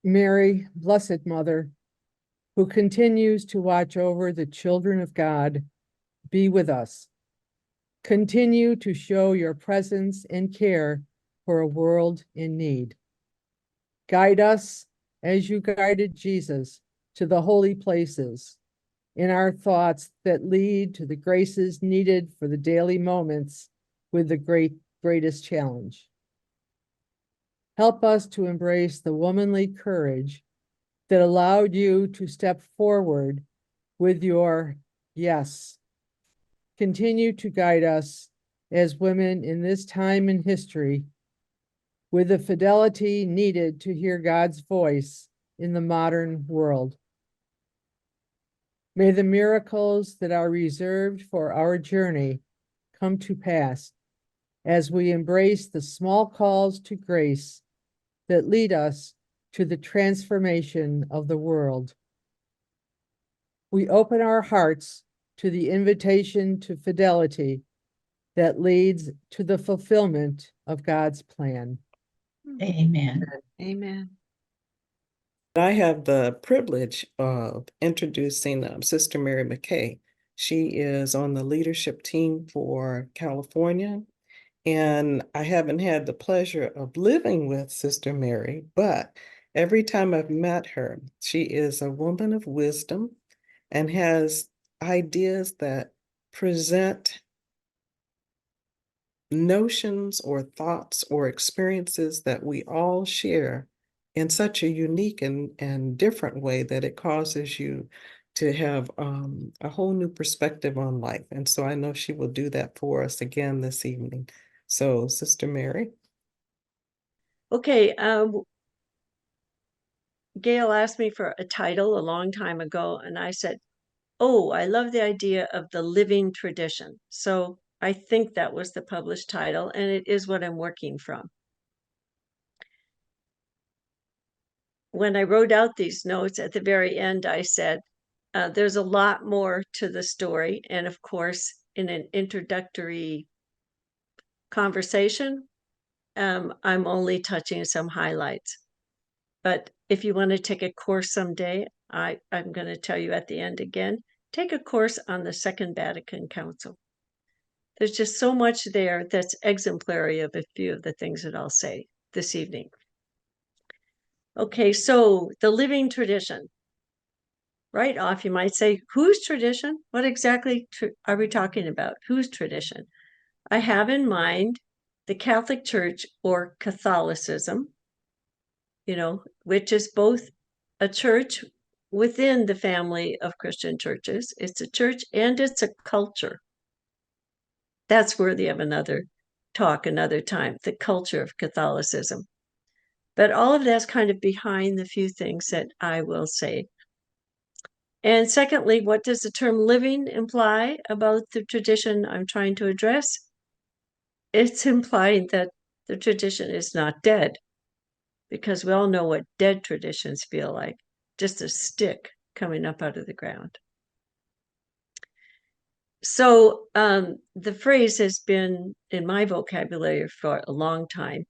Mary, Blessed Mother, who continues to watch over the children of God, be with us. Continue to show your presence and care for a world in need. Guide us as you guided Jesus to the holy places in our thoughts that lead to the graces needed for the daily moments with the greatest challenge. Help us to embrace the womanly courage that allowed you to step forward with your yes. Continue to guide us as women in this time in history with the fidelity needed to hear God's voice in the modern world. May the miracles that are reserved for our journey come to pass as we embrace the small calls to grace that lead us to the transformation of the world. We open our hearts to the invitation to fidelity that leads to the fulfillment of God's plan. Amen. Amen. I have the privilege of introducing Sister Mary McKay. She is on the leadership team for California, and I haven't had the pleasure of living with Sister Mary, but every time I've met her, she is a woman of wisdom and has ideas that present notions or thoughts or experiences that we all share in such a unique and different way that it causes you to have a whole new perspective on life. And so I know she will do that for us again this evening. So, Sister Mary. Okay, Gail asked me for a title a long time ago, and I said, oh, I love the idea of the living tradition. So I think that was the published title, and it is what I'm working from. When I wrote out these notes at the very end, I said, there's a lot more to the story. And of course, in an introductory conversation, I'm only touching some highlights. But if you want to take a course someday, I'm going to tell you at the end again, take a course on the Second Vatican Council. There's just so much there that's exemplary of a few of the things that I'll say this evening. Okay, so the living tradition. Right off, you might say, whose tradition? What exactly are we talking about? Whose tradition? I have in mind the Catholic Church or Catholicism, which is both a church within the family of Christian churches. It's a church and it's a culture. That's worthy of another talk, another time, the culture of Catholicism. But all of that's kind of behind the few things that I will say. And secondly, what does the term living imply about the tradition I'm trying to address? It's implying that the tradition is not dead, because we all know what dead traditions feel like, just a stick coming up out of the ground. So the phrase has been in my vocabulary for a long time.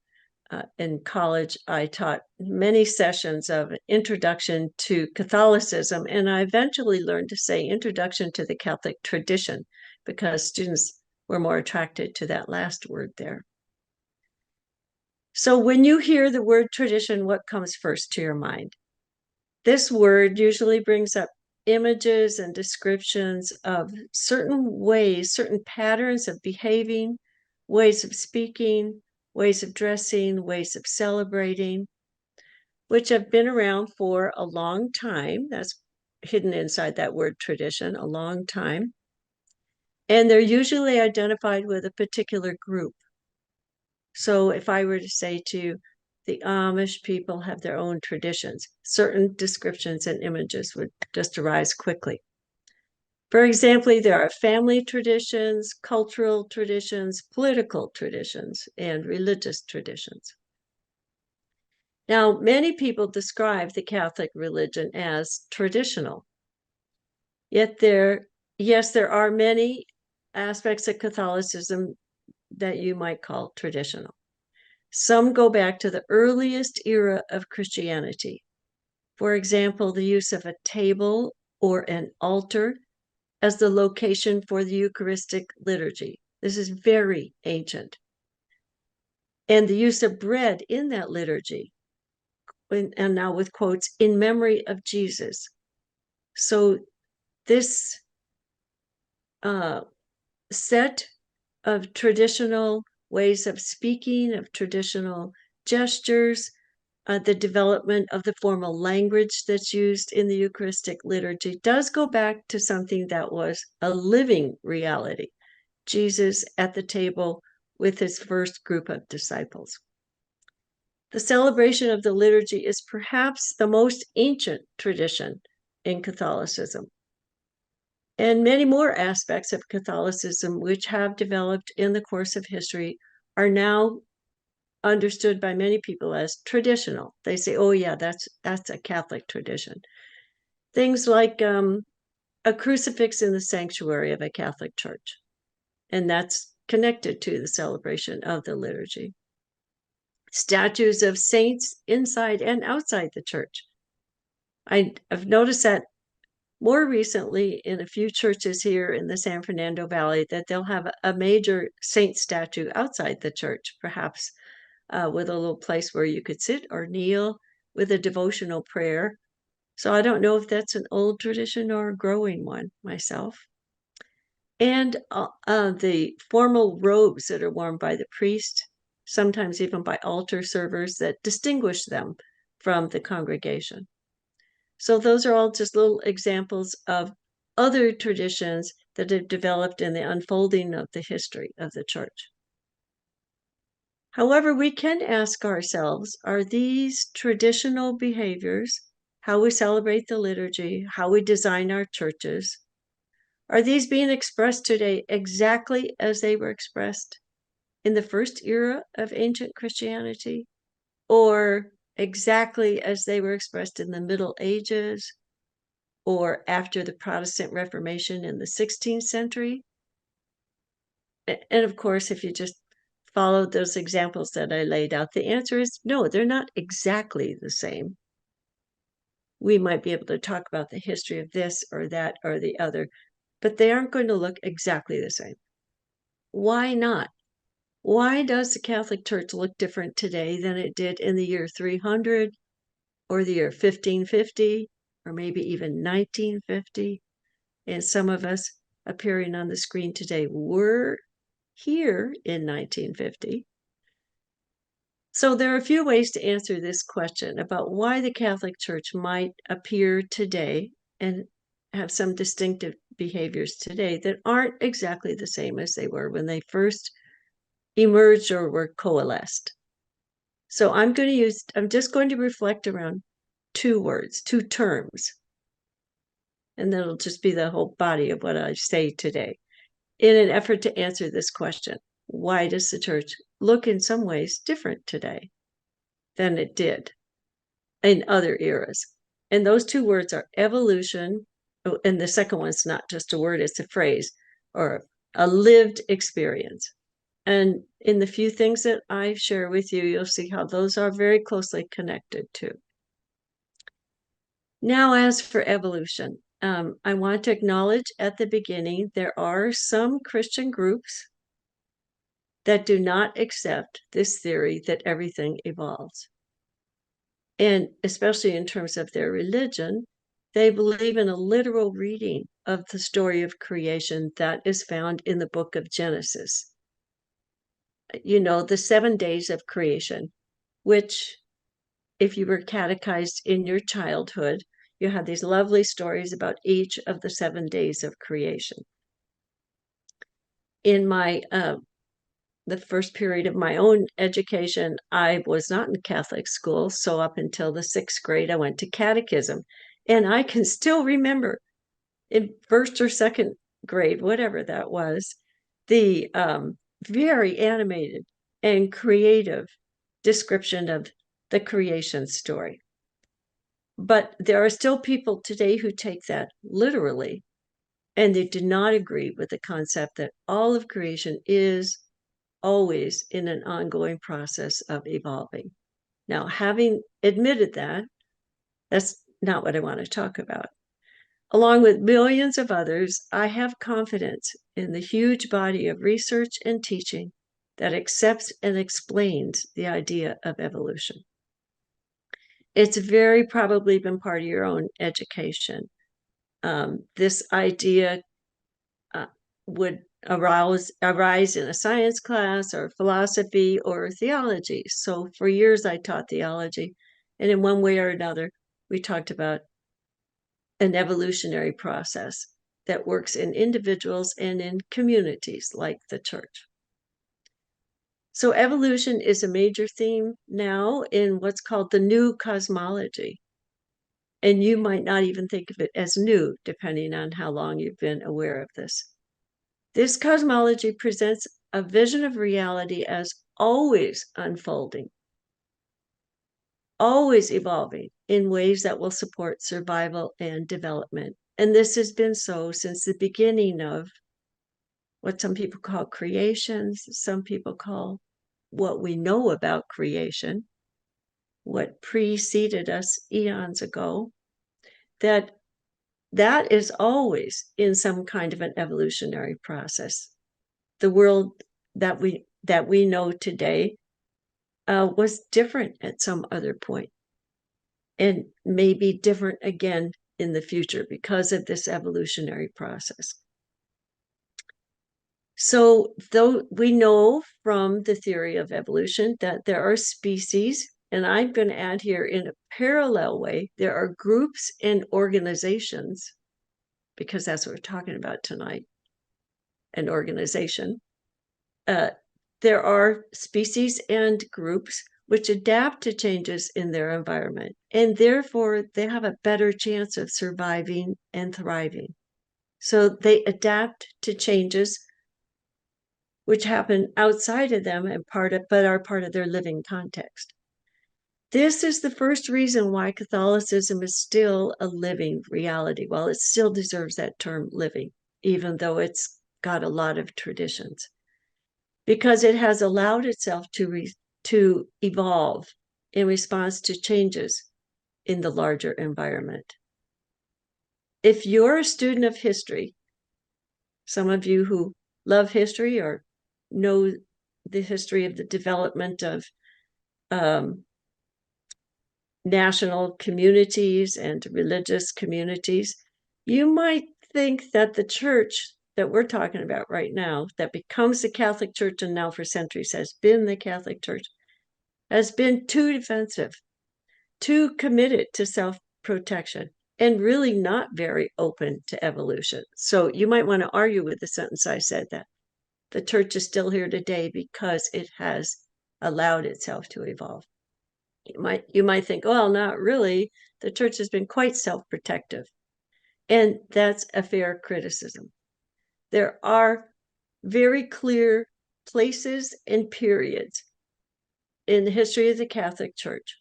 In college, I taught many sessions of introduction to Catholicism, and I eventually learned to say introduction to the Catholic tradition because students were more attracted to that last word there. So when you hear the word tradition, what comes first to your mind? This word usually brings up images and descriptions of certain ways, certain patterns of behaving, ways of speaking, ways of dressing, ways of celebrating, which have been around for a long time. That's hidden inside that word tradition, a long time. And they're usually identified with a particular group. So if I were to say to you, the Amish people have their own traditions, certain descriptions and images would just arise quickly. For example, there are family traditions, cultural traditions, political traditions, and religious traditions. Now, many people describe the Catholic religion as traditional. Yet there are many aspects of Catholicism that you might call traditional. Some go back to the earliest era of Christianity, For example, the use of a table or an altar as the location for the Eucharistic liturgy. This is very ancient. And the use of bread in that liturgy, and now with quotes, in memory of Jesus. So this set of traditional ways of speaking, of traditional gestures, the development of the formal language that's used in the Eucharistic liturgy does go back to something that was a living reality. Jesus at the table with his first group of disciples. The celebration of the liturgy is perhaps the most ancient tradition in Catholicism. And many more aspects of Catholicism, which have developed in the course of history, are now understood by many people as traditional. They say, oh yeah, that's a Catholic tradition. Things like a crucifix in the sanctuary of a Catholic church, and that's connected to the celebration of the liturgy. Statues of saints inside and outside the church. I've noticed that more recently in a few churches here in the San Fernando Valley that they'll have a major saint statue outside the church, perhaps with a little place where you could sit or kneel with a devotional prayer. So I don't know if that's an old tradition or a growing one myself. And the formal robes that are worn by the priest, sometimes even by altar servers, that distinguish them from the congregation. So those are all just little examples of other traditions that have developed in the unfolding of the history of the church. However, we can ask ourselves, are these traditional behaviors, how we celebrate the liturgy, how we design our churches, are these being expressed today exactly as they were expressed in the first era of ancient Christianity, or exactly as they were expressed in the Middle Ages, or after the Protestant Reformation in the 16th century? And of course, if you just followed those examples that I laid out, the answer is no, they're not exactly the same. We might be able to talk about the history of this or that or the other, but they aren't going to look exactly the same. Why not? Why does the Catholic Church look different today than it did in the year 300 or the year 1550 or maybe even 1950? And some of us appearing on the screen today were here in 1950. So there are a few ways to answer this question about why the Catholic Church might appear today and have some distinctive behaviors today that aren't exactly the same as they were when they first emerged or were coalesced. So I'm just going to reflect around two words, two terms, and that'll just be the whole body of what I say today in an effort to answer this question. Why does the church look in some ways different today than it did in other eras? And those two words are evolution, and the second one's not just a word, it's a phrase, or a lived experience. And in the few things that I share with you, you'll see how those are very closely connected too. Now, as for evolution, I want to acknowledge at the beginning, there are some Christian groups that do not accept this theory that everything evolves. And especially in terms of their religion, they believe in a literal reading of the story of creation that is found in the book of Genesis. You know, the 7 days of creation, which, if you were catechized in your childhood, you had these lovely stories about each of the 7 days of creation. In my the first period of my own education, I was not in Catholic school, so up until the 6th grade, I went to catechism, and I can still remember in first or second grade, whatever that was, the very animated and creative description of the creation story. But there are still people today who take that literally, and they do not agree with the concept that all of creation is always in an ongoing process of evolving. Now, having admitted that, that's not what I want to talk about. Along with millions of others, I have confidence in the huge body of research and teaching that accepts and explains the idea of evolution. It's very probably been part of your own education. This idea would arise in a science class or philosophy or theology. So for years I taught theology, and in one way or another, we talked about an evolutionary process that works in individuals and in communities like the church. So evolution is a major theme now in what's called the new cosmology. And you might not even think of it as new, depending on how long you've been aware of this. This cosmology presents a vision of reality as always unfolding, always evolving in ways that will support survival and development. And this has been so since the beginning of what some people call creations, some people call what we know about creation, what preceded us eons ago, that is always in some kind of an evolutionary process. The world that we know today was different at some other point, and may be different again in the future because of this evolutionary process. So, though we know from the theory of evolution that there are species, and I'm going to add here in a parallel way, there are groups and organizations, because that's what we're talking about tonight, an organization. There are species and groups which adapt to changes in their environment, and therefore they have a better chance of surviving and thriving. So they adapt to changes which happen outside of them and but are part of their living context. This is the first reason why Catholicism is still a living reality. Well, it still deserves that term living, even though it's got a lot of traditions, because it has allowed itself to evolve in response to changes in the larger environment. If you're a student of history, some of you who love history or know the history of the development of national communities and religious communities, you might think that the church that we're talking about right now, that becomes the Catholic Church and now for centuries has been the Catholic Church, has been too defensive, too committed to self-protection, and really not very open to evolution. So you might want to argue with the sentence I said, that the church is still here today because it has allowed itself to evolve. You might think, well, not really. The church has been quite self-protective. And that's a fair criticism. There are very clear places and periods in the history of the Catholic Church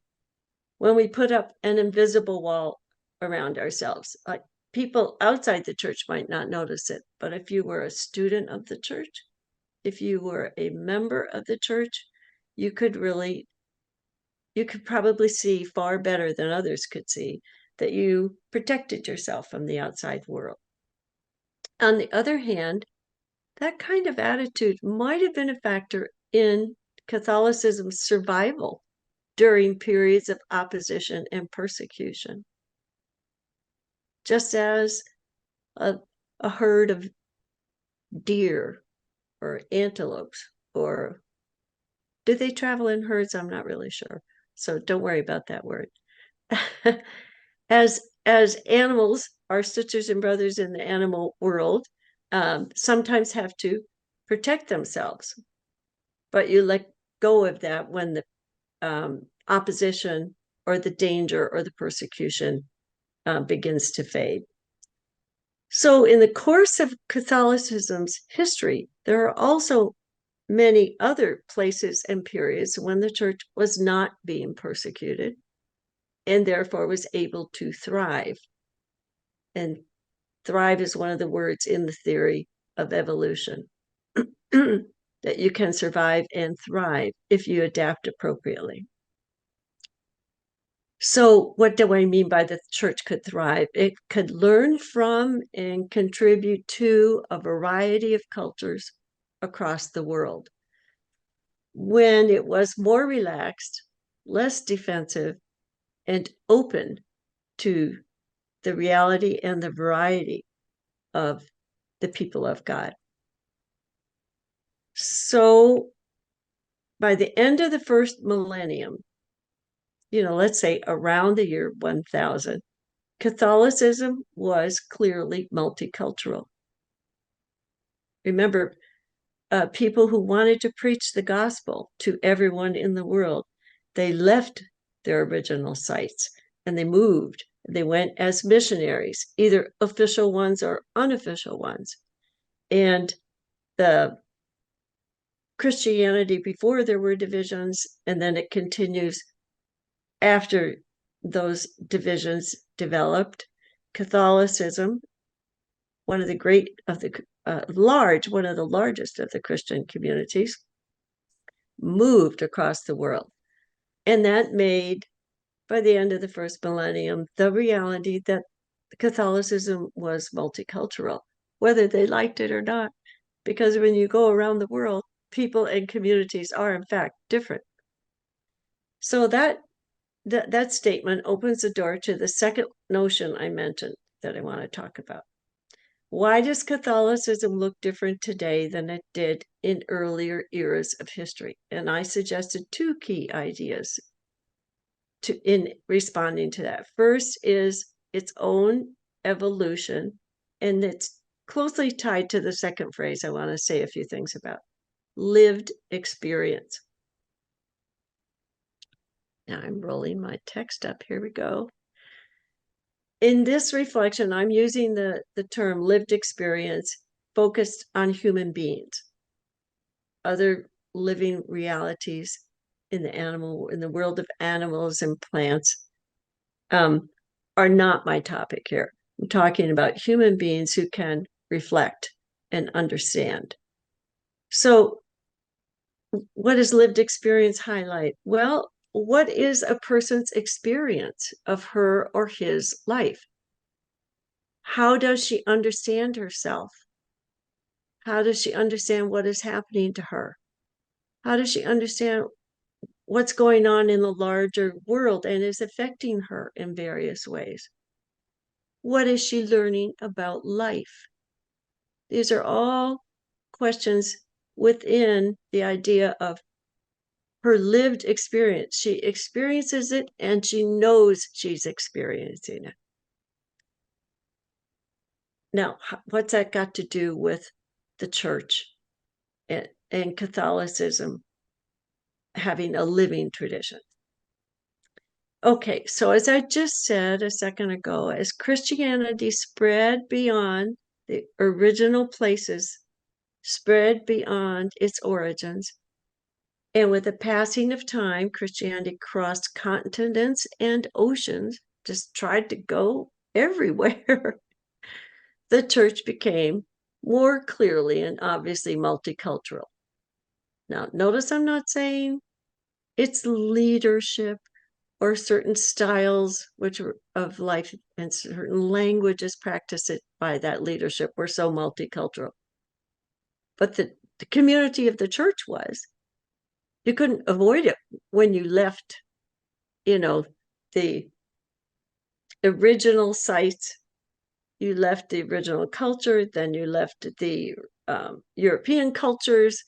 when we put up an invisible wall around ourselves. Like, people outside the church might not notice it, but if you were a student of the church, if you were a member of the church, you could probably see far better than others could see that you protected yourself from the outside world. On the other hand, that kind of attitude might have been a factor in Catholicism's survival during periods of opposition and persecution. Just as a herd of deer or antelopes, or do they travel in herds? I'm not really sure. So don't worry about that word. As animals, our sisters and brothers in the animal world sometimes have to protect themselves, but you let go of that when the opposition or the danger or the persecution begins to fade. So in the course of Catholicism's history, there are also many other places and periods when the church was not being persecuted and therefore was able to thrive. And thrive is one of the words in the theory of evolution, that you can survive and thrive if you adapt appropriately. So what do I mean by the church could thrive? It could learn from and contribute to a variety of cultures across the world. When it was more relaxed, less defensive, and open to the reality and the variety of the people of God. So by the end of the first millennium, let's say around the year 1000, Catholicism was clearly multicultural. Remember, people who wanted to preach the gospel to everyone in the world, they left their original sites and they moved. They went as missionaries, either official ones or unofficial ones. And the Christianity before there were divisions, and then it continues after those divisions developed. Catholicism, one of the largest of the Christian communities, moved across the world. And that made, by the end of the first millennium, the reality that Catholicism was multicultural, whether they liked it or not. Because when you go around the world, people and communities are, in fact, different. So that statement opens the door to the second notion I mentioned that I want to talk about. Why does Catholicism look different today than it did in earlier eras of history? And I suggested two key ideas in responding to that. First is its own evolution, and it's closely tied to the second phrase I want to say a few things about: lived experience. Now I'm rolling my text up. Here we go. In this reflection, I'm using the term lived experience focused on human beings. Other living realities in the world of animals and plants are not my topic here. I'm talking about human beings who can reflect and understand. So what does lived experience highlight? Well, what is a person's experience of her or his life? How does she understand herself? How does she understand what is happening to her? How does she understand what's going on in the larger world and is affecting her in various ways? What is she learning about life? These are all questions within the idea of her lived experience. She experiences it and she knows she's experiencing it. Now, what's that got to do with the church and Catholicism having a living tradition? Okay, so as I just said a second ago, as Christianity spread beyond the original places, spread beyond its origins, and with the passing of time, Christianity crossed continents and oceans, just tried to go everywhere. The church became more clearly and obviously multicultural. Now, notice I'm not saying its leadership or certain styles of life and certain languages practiced by that leadership were so multicultural. But the community of the church was. You couldn't avoid it when you left, the original sites. You left the original culture, then you left the European cultures,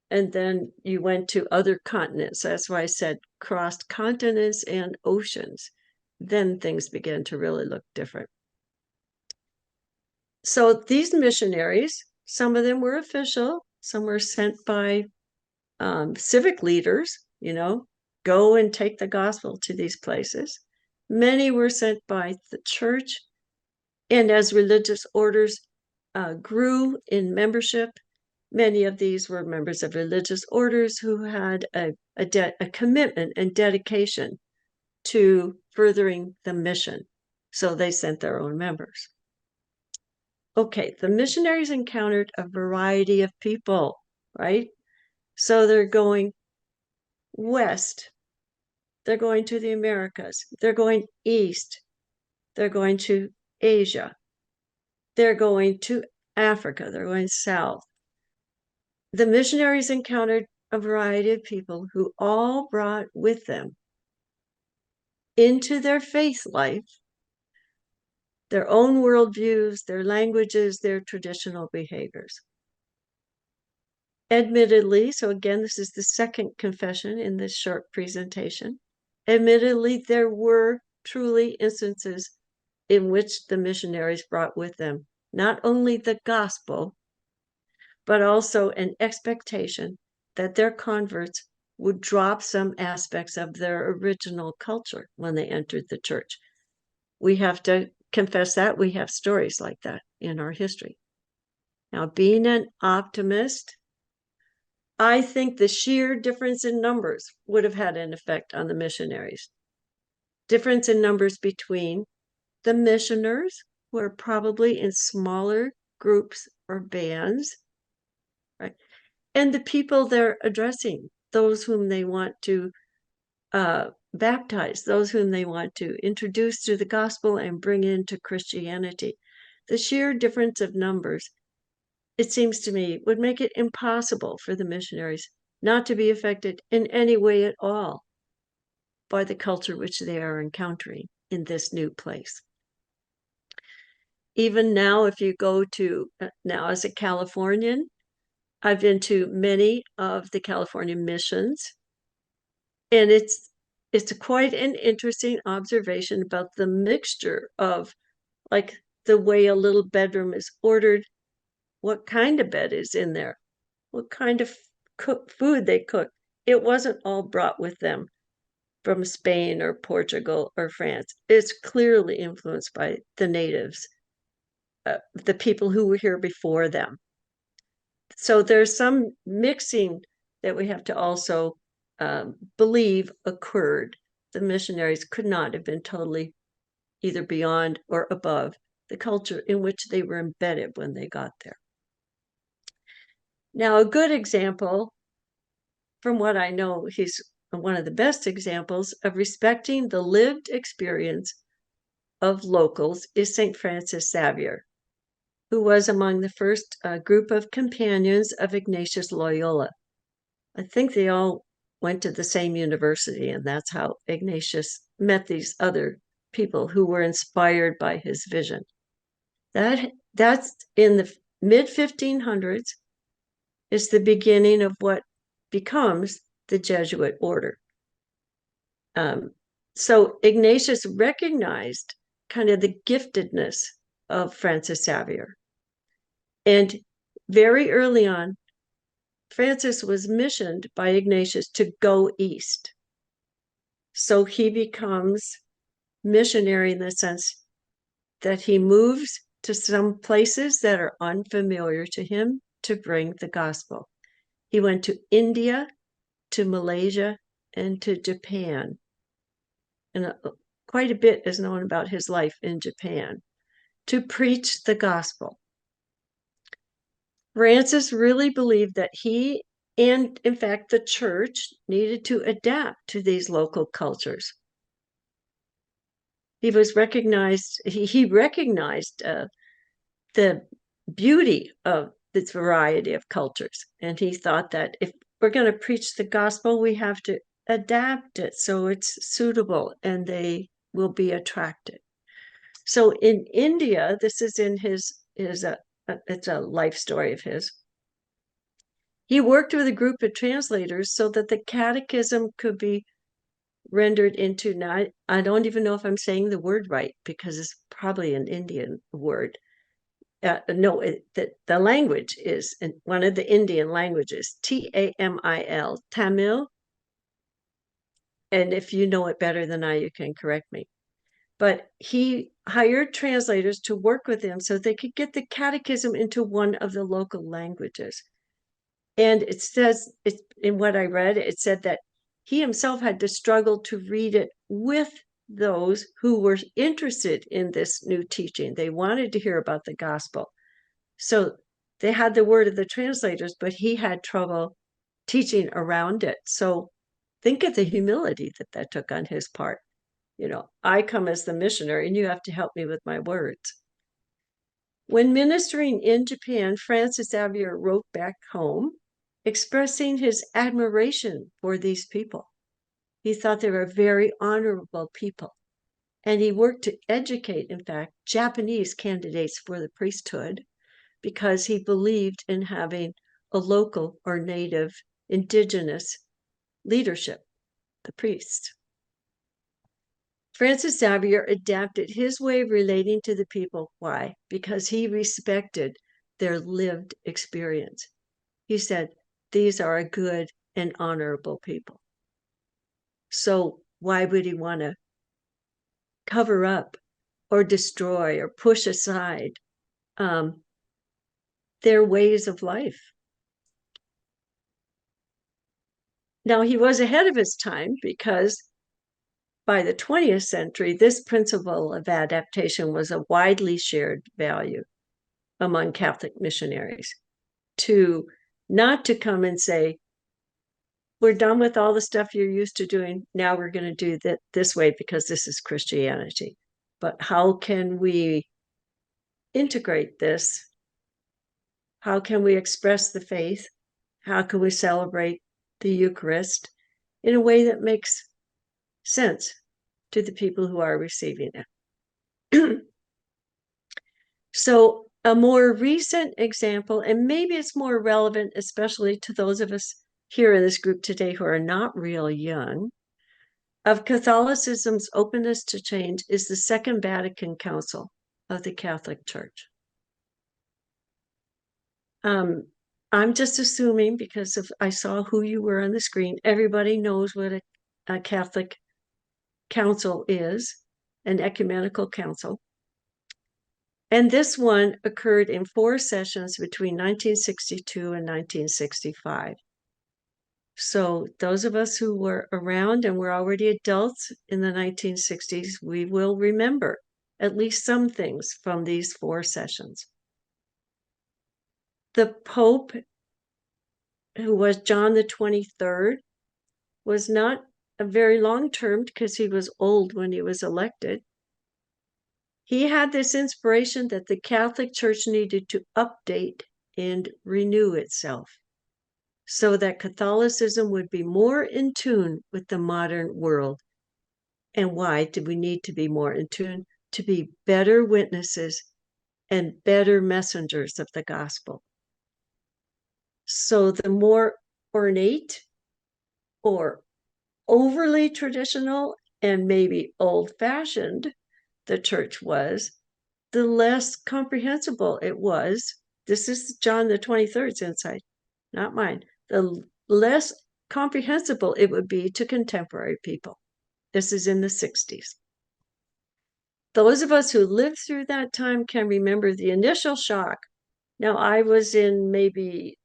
and then you went to other continents. That's why I said crossed continents and oceans. Then things began to really look different. So these missionaries, some of them were official, some were sent by civic leaders, go and take the gospel to these places. Many were sent by the church. And as religious orders grew in membership, many of these were members of religious orders who had a commitment and dedication to furthering the mission. So they sent their own members. Okay, the missionaries encountered a variety of people, right? So they're going west they're going to the Americas, they're going east, they're going to Asia, they're going to Africa, they're going south. The missionaries encountered a variety of people who all brought with them into their faith life their own worldviews, their languages, their traditional behaviors. Admittedly, so again, this is the second confession in this short presentation. Admittedly, there were truly instances in which the missionaries brought with them not only the gospel, but also an expectation that their converts would drop some aspects of their original culture when they entered the church. We have to confess that. We have stories like that in our history. Now, being an optimist, I think the sheer difference in numbers would have had an effect on the missionaries. Difference in numbers between the missioners, who are probably in smaller groups or bands, right? And the people they're addressing, those whom they want to baptize, those whom they want to introduce to the gospel and bring into Christianity. The sheer difference of numbers, it seems to me, would make it impossible for the missionaries not to be affected in any way at all by the culture which they are encountering in this new place. Even now, if you go to, now as a Californian, I've been to many of the California missions, and it's quite an interesting observation about the mixture of, like, the way a little bedroom is ordered, what kind of bed is in there, what kind of food they cook. It wasn't all brought with them from Spain or Portugal or France. It's clearly influenced by the natives, the people who were here before them. So there's some mixing that we have to also believe occurred. The missionaries could not have been totally either beyond or above the culture in which they were embedded when they got there. Now, a good example, from what I know, he's one of the best examples of respecting the lived experience of locals, is St. Francis Xavier, who was among the first group of companions of Ignatius Loyola. I think they all went to the same university, and that's how Ignatius met these other people who were inspired by his vision. That's in the mid 1500s. It's the beginning of what becomes the Jesuit order. So Ignatius recognized kind of the giftedness of Francis Xavier. And very early on, Francis was missioned by Ignatius to go east. So he becomes missionary in the sense that he moves to some places that are unfamiliar to him to bring the gospel. He went to India, to Malaysia, and to Japan. And quite a bit is known about his life in Japan to preach the gospel. Francis really believed that he, and in fact the church, needed to adapt to these local cultures. He was recognized, he recognized the beauty of this variety of cultures. And he thought that if we're going to preach the gospel, we have to adapt it so it's suitable and they will be attracted. So in India, this is in it's a life story of his. He worked with a group of translators so that the catechism could be rendered into, now I don't even know if I'm saying the word right because it's probably an Indian word. The language is one of the Indian languages, Tamil, Tamil. And if you know it better than I, you can correct me. But he hired translators to work with him so they could get the catechism into one of the local languages. And it says, in what I read, it said that he himself had to struggle to read it with those who were interested in this new teaching. They wanted to hear about the gospel. So they had the word of the translators, but he had trouble teaching around it. So Think of the humility that that took on his part. You know, I come as the missionary and you have to help me with my words. When ministering in Japan, Francis Xavier wrote back home, expressing his admiration for these people. He thought they were very honorable people. And he worked to educate, in fact, Japanese candidates for the priesthood because he believed in having a local or native indigenous leadership, the priest. Francis Xavier adapted his way of relating to the people. Why? Because he respected their lived experience. He said, these are a good and honorable people. So why would he want to cover up or destroy or push aside their ways of life? Now, he was ahead of his time because by the 20th century, this principle of adaptation was a widely shared value among Catholic missionaries, to not to come and say, we're done with all the stuff you're used to doing. Now we're going to do that this way because this is Christianity. But how can we integrate this? How can we express the faith? How can we celebrate the Eucharist in a way that makes sense to the people who are receiving it? So a more recent example, and maybe it's more relevant, especially to those of us here in this group today who are not real young, of Catholicism's openness to change is the Second Vatican Council of the Catholic Church. I'm just assuming, because I saw who you were on the screen, everybody knows what a Catholic council is, an ecumenical council. And this one occurred in 4 sessions between 1962 and 1965. So those of us who were around and were already adults in the 1960s, we will remember at least some things from these 4 sessions. The Pope, who was John the 23rd, was not a very long term because he was old when he was elected. He had this inspiration that the Catholic Church needed to update and renew itself so that Catholicism would be more in tune with the modern world. And why did we need to be more in tune? To be better witnesses and better messengers of the gospel. So the more ornate or overly traditional and maybe old-fashioned the church was, the less comprehensible it was. This is John the 23rd's insight, not mine. The less comprehensible it would be to contemporary people. This is in the 60s. Those of us who lived through that time can remember the initial shock. Now, I was in maybe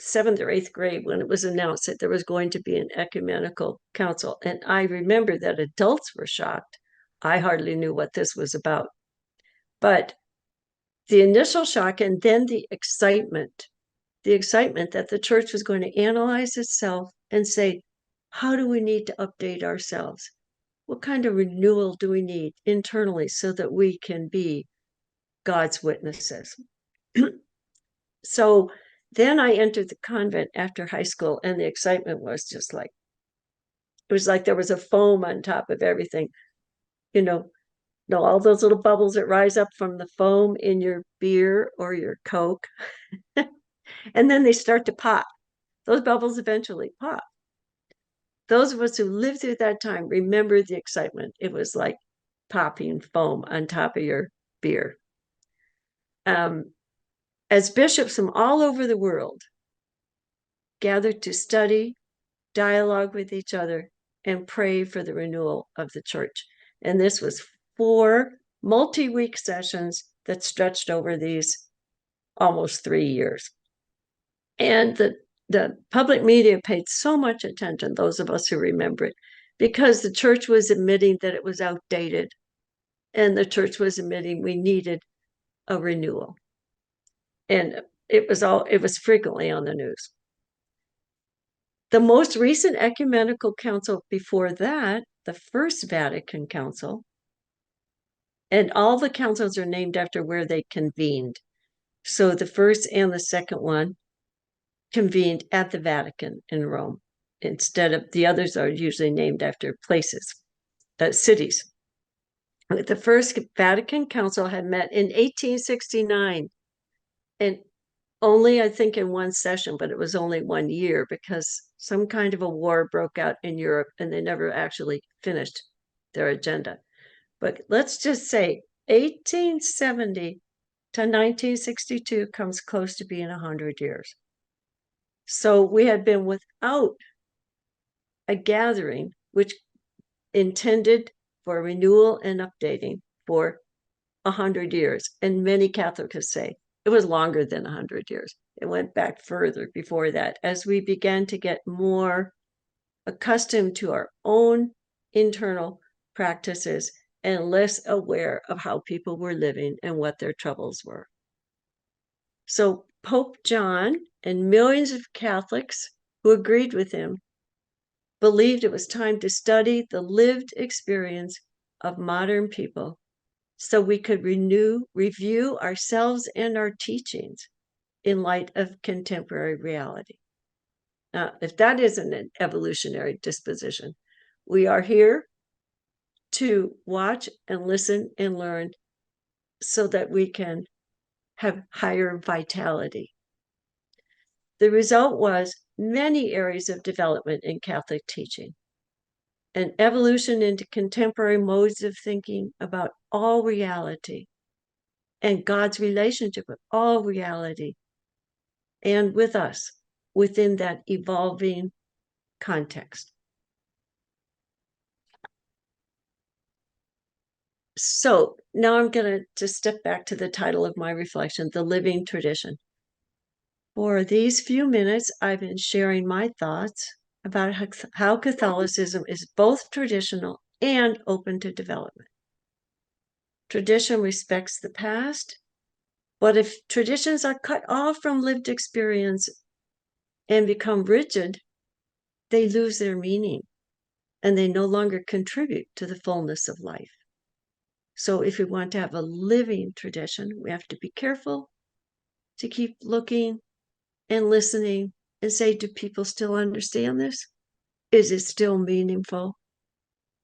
7th or 8th grade when it was announced that there was going to be an ecumenical council. And I remember that adults were shocked. I hardly knew what this was about. But the initial shock and then the excitement that the church was going to analyze itself and say, how do we need to update ourselves? What kind of renewal do we need internally so that we can be God's witnesses? So then I entered the convent after high school, and the excitement was just like, it was like there was a foam on top of everything. You know, all those little bubbles that rise up from the foam in your beer or your Coke. And then they start to pop. Those bubbles eventually pop. Those of us who lived through that time remember the excitement. It was like popping foam on top of your beer. As bishops from all over the world gathered to study, dialogue with each other, and pray for the renewal of the church. And this was 4 multi-week sessions that stretched over these almost 3 years. And the public media paid so much attention, those of us who remember it, because the church was admitting that it was outdated, and the church was admitting we needed a renewal. And it was frequently on the news. The most recent ecumenical council before that, the First Vatican Council, and all the councils are named after where they convened. So the first and the second one convened at the Vatican in Rome, instead of the others are usually named after places, cities. The First Vatican Council had met in 1869, and only, I think, in one session, but it was only 1 year because some kind of a war broke out in Europe and they never actually finished their agenda. But let's just say 1870 to 1962 comes close to being 100 years. So we had been without a gathering which intended for renewal and updating for 100 years. And many Catholics say it was longer than 100 years. It went back further before that as we began to get more accustomed to our own internal practices and less aware of how people were living and what their troubles were. So Pope John and millions of Catholics who agreed with him believed it was time to study the lived experience of modern people so we could review ourselves and our teachings in light of contemporary reality. Now, if that isn't an evolutionary disposition, we are here to watch and listen and learn so that we can have higher vitality. The result was many areas of development in Catholic teaching, an evolution into contemporary modes of thinking about all reality and God's relationship with all reality and with us within that evolving context. So now I'm going to just step back to the title of my reflection, The Living Tradition. For these few minutes, I've been sharing my thoughts about how Catholicism is both traditional and open to development. Tradition respects the past, but if traditions are cut off from lived experience and become rigid, they lose their meaning and they no longer contribute to the fullness of life. So if we want to have a living tradition, we have to be careful to keep looking and listening and say, do people still understand this? Is it still meaningful?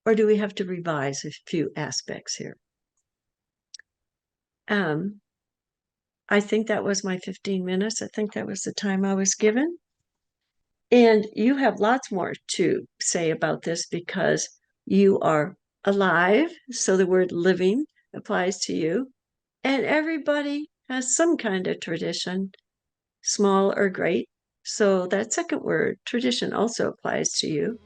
Or do we have to revise a few aspects here? I think that was my 15 minutes. I think that was the time I was given. And you have lots more to say about this because you are alive. So the word living applies to you. And everybody has some kind of tradition, small or great. So that second word, tradition, also applies to you.